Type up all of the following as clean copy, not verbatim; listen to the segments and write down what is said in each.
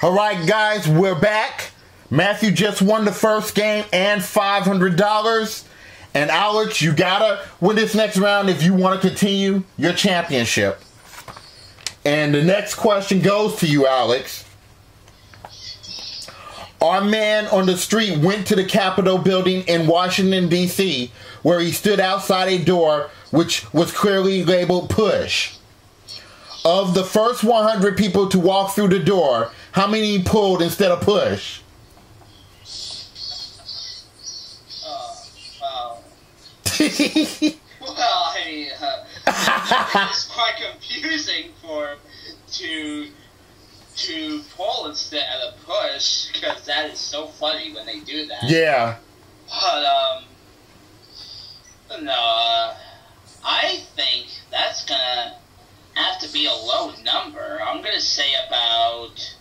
Alright guys, we're back. Matthew just won the first game and $500. And Alex, you gotta win this next round if you want to continue your championship. And the next question goes to you, Alex. Our man on the street went to the Capitol building in Washington, D.C., where he stood outside a door which was clearly labeled push. Of the first 100 people to walk through the door, how many pulled instead of push? Well, hey, it's quite confusing to pull instead of push, because that is so funny when they do that. Yeah. But no, I think that's gonna have to be a low number. I'm gonna say about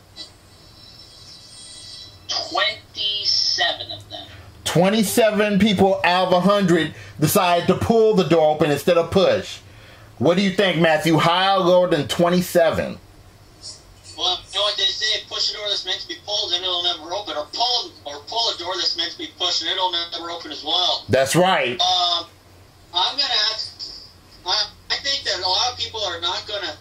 27 of them. 27 people out of 100 decided to pull the door open instead of push. What do you think, Matthew? Higher or lower than 27? Well, you know what they say, push a door that's meant to be pulled and it'll never open, or pull a door that's meant to be pushed and it'll never open as well. That's right. I'm gonna ask. I think that a lot of people are not gonna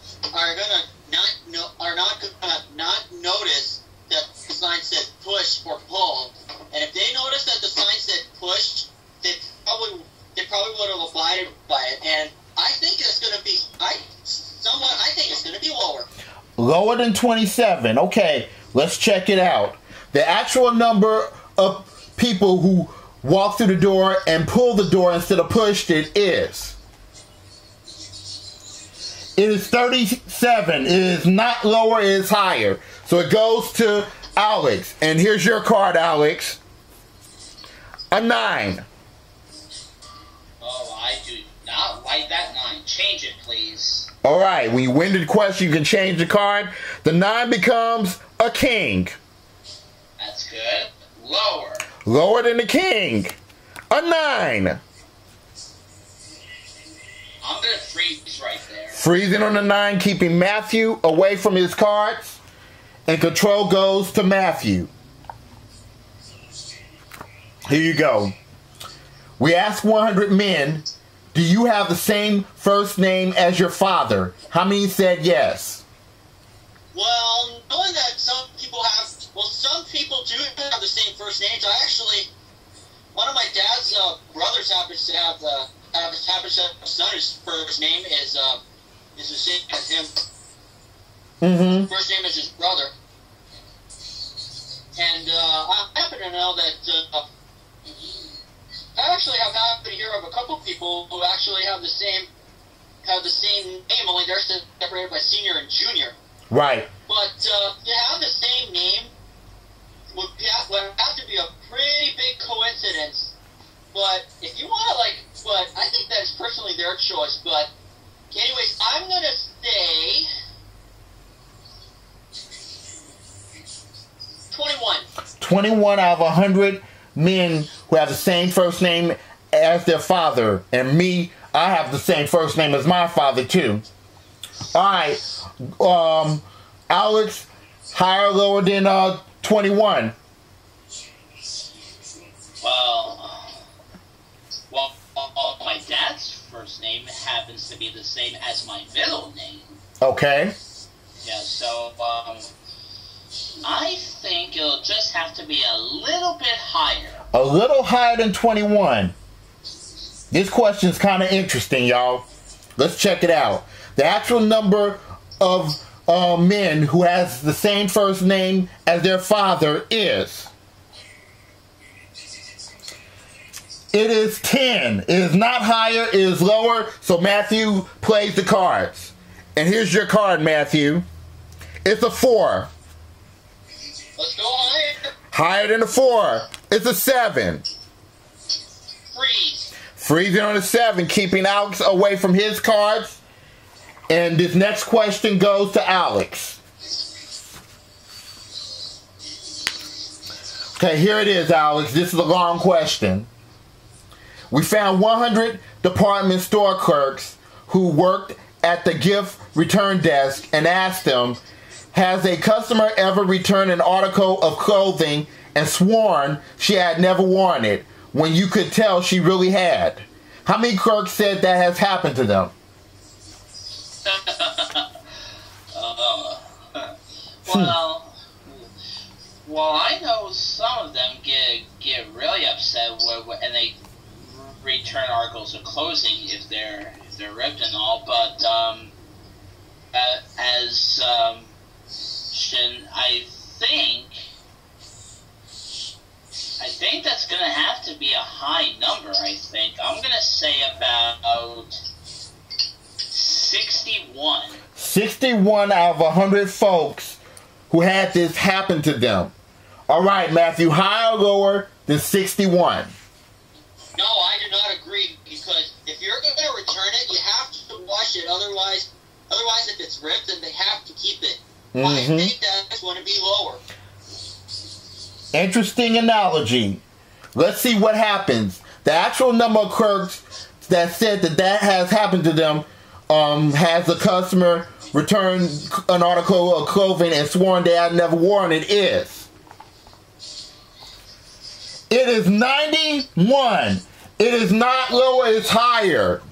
not notice that the sign said push or pull, and if they notice that the sign said push, they probably would have abided by it. And I think it's gonna be I think it's gonna be lower. Lower than 27. Okay, let's check it out. The actual number of people who walked through the door and pulled the door instead of pushed it is 37. It is not lower, it is higher. So it goes to Alex. And here's your card, Alex. A 9. Oh, I do not like that 9. Change it, please. Alright, when you win the question, you can change the card. The 9 becomes a king. That's good. Lower. Lower than the king. A 9. I'm going to freeze right there. Freezing on the 9, keeping Matthew away from his cards. And control goes to Matthew. Here you go. We asked 100 men, do you have the same first name as your father? How many said yes? Well, knowing that some people do have the same first names. One of my dad's brothers happens to have a son whose first name is the same as him. Mm-hmm. First name is his brother. And I happen to know that I actually have happened to hear of a couple of people who actually have the same name, only they're separated by senior and junior. Right. But to have the same name would have to be a pretty big coincidence. But if you want to, but I think that's personally their choice. But anyways, I'm going to say 21. 21 out of 100 men who have the same first name as their father. And me, I have the same first name as my father, too. Alright. Alex, higher or lower than 21? Well, my dad's first name happens to be the same as my middle name. Okay. Yeah, so, I think it'll just have to be a little bit higher. A little higher than 21. This question's kind of interesting, y'all. Let's check it out. The actual number of men who has the same first name as their father is... It is 10. It is not higher, it is lower, so Matthew plays the cards. And here's your card, Matthew. It's a 4. Let's go higher. Higher than a 4. It's a 7. Freeze. Freezing on a 7, keeping Alex away from his cards. And this next question goes to Alex. Okay, here it is, Alex. This is a long question. We found 100 department store clerks who worked at the gift return desk and asked them, Has a customer ever returned an article of clothing and sworn she had never worn it when you could tell she really had? How many clerks said that has happened to them? Well, I know some of them get really upset and they return articles of clothing if they're ripped and all. But I think that's gonna have to be a high number. I think I'm gonna say about 61. 61 out of 100 folks who had this happen to them. All right, Matthew, higher or lower than 61? No, I do not agree, because if you're going to return it, you have to wash it. Otherwise, if it's ripped, then they have to keep it. Mm-hmm. I think that's going to be lower. Interesting analogy. Let's see what happens. The actual number of clerks that said that has happened to them has a customer returned an article of clothing and sworn they had never worn it is. It is 91. It is not lower, it's higher.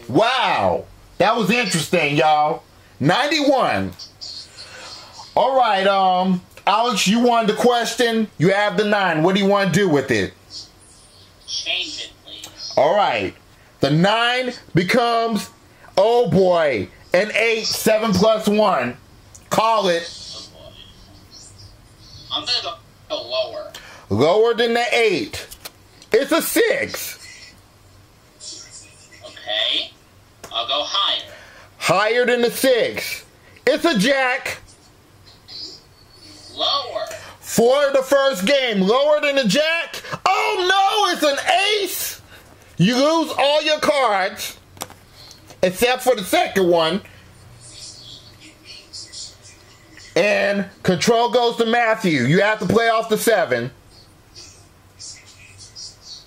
Wow. That was interesting, y'all. 91. All right, Alex, you wanted the question. You have the 9. What do you want to do with it? Change it, please. All right. The 9 becomes, oh boy, an 8, 7 plus 1. Call it. Oh boy. I'm going to go lower. Lower than the 8. It's a 6. Okay. I'll go higher. Higher than the 6. It's a jack. Lower. For the first game. Lower than the jack. Oh no, it's an ace. You lose all your cards. Except for the second one. And control goes to Matthew. You have to play off the 7.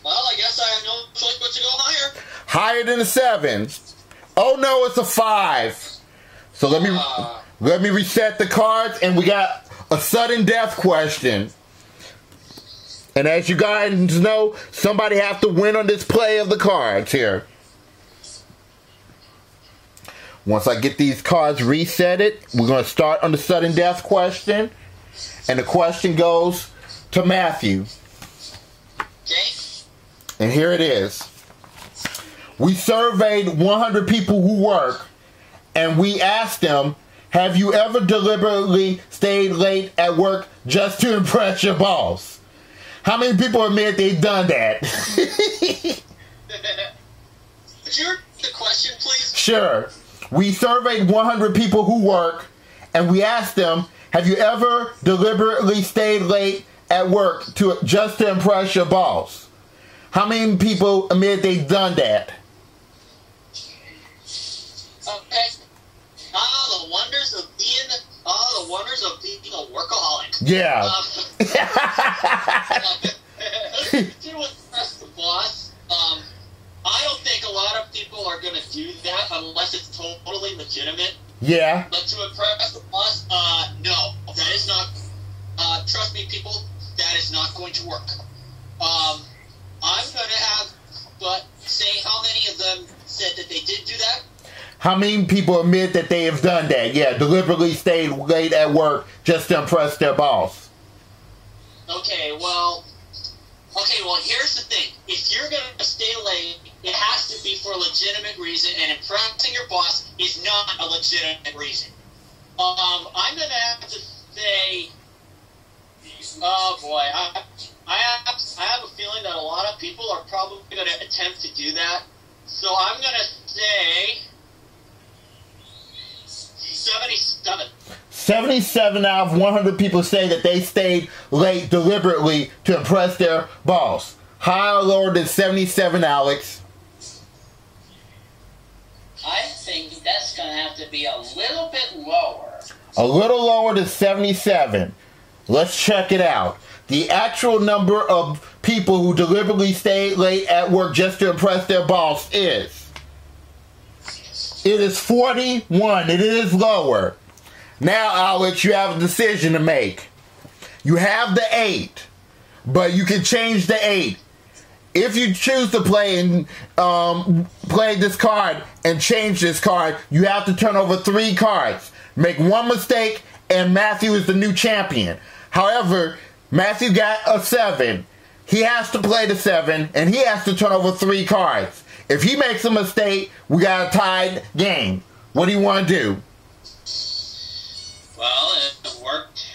Well, I guess I have no choice but to go higher. Higher than the 7. Oh no, it's a 5. So let me reset the cards, and we got a sudden death question. And as you guys know, somebody have to win on this play of the cards here. Once I get these cards resetted, we're going to start on the sudden death question. And the question goes to Matthew. Okay. And here it is. We surveyed 100 people who work, and we asked them, have you ever deliberately stayed late at work just to impress your boss? How many people admit they've done that? Would you repeat the question, please? Sure. We surveyed 100 people who work, and we asked them, have you ever deliberately stayed late at work just to impress your boss? How many people admit they've done that? Okay. The wonders of being a workaholic. Yeah. To impress the boss. I don't think a lot of people are going to do that unless it's totally legitimate. Yeah. But to impress the boss, no, that is not. Trust me, people, that is not going to work. I'm going to have, but say how many of them said that they did do that? How many people admit that they have done that? Yeah, deliberately stayed late at work just to impress their boss. Okay, well, here's the thing. If you're going to stay late, it has to be for a legitimate reason, and impressing your boss is not a legitimate reason. I'm going to have to say, oh boy, I have a feeling that a lot of people are probably going to attempt to do that. So I'm going to say 77. 77 out of 100 people say that they stayed late deliberately to impress their boss. Higher or lower than 77, Alex? I think that's going to have to be a little bit lower. A little lower than 77. Let's check it out. The actual number of people who deliberately stayed late at work just to impress their boss is... It is 41. It is lower. Now, Alex, you have a decision to make. You have the 8, but you can change the 8. If you choose to play and play this card and change this card, you have to turn over 3 cards. Make 1 mistake, and Matthew is the new champion. However, Matthew got a 7. He has to play the 7, and he has to turn over 3 cards. If he makes a mistake, we got a tied game. What do you want to do? Well, it worked.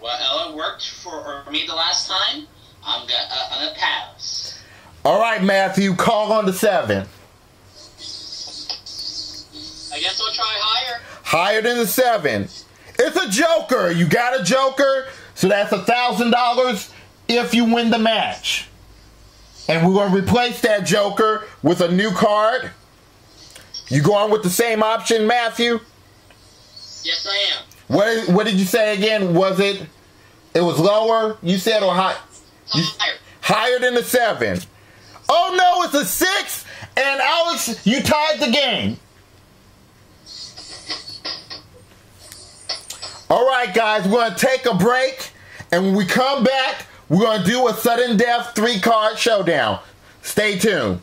Well, it worked for me the last time. I'm gonna pass. All right, Matthew, call on the 7. I guess I'll try higher. Higher than the 7. It's a joker. You got a joker, so that's $1,000 if you win the match. And we're going to replace that joker with a new card. You going with the same option, Matthew? Yes, I am. What did you say again? It was lower, you said, or high? Higher. Higher than the 7. Oh no, it's a 6, and Alex, you tied the game. All right, guys, we're going to take a break, and when we come back, we're going to do a sudden death 3-card showdown. Stay tuned.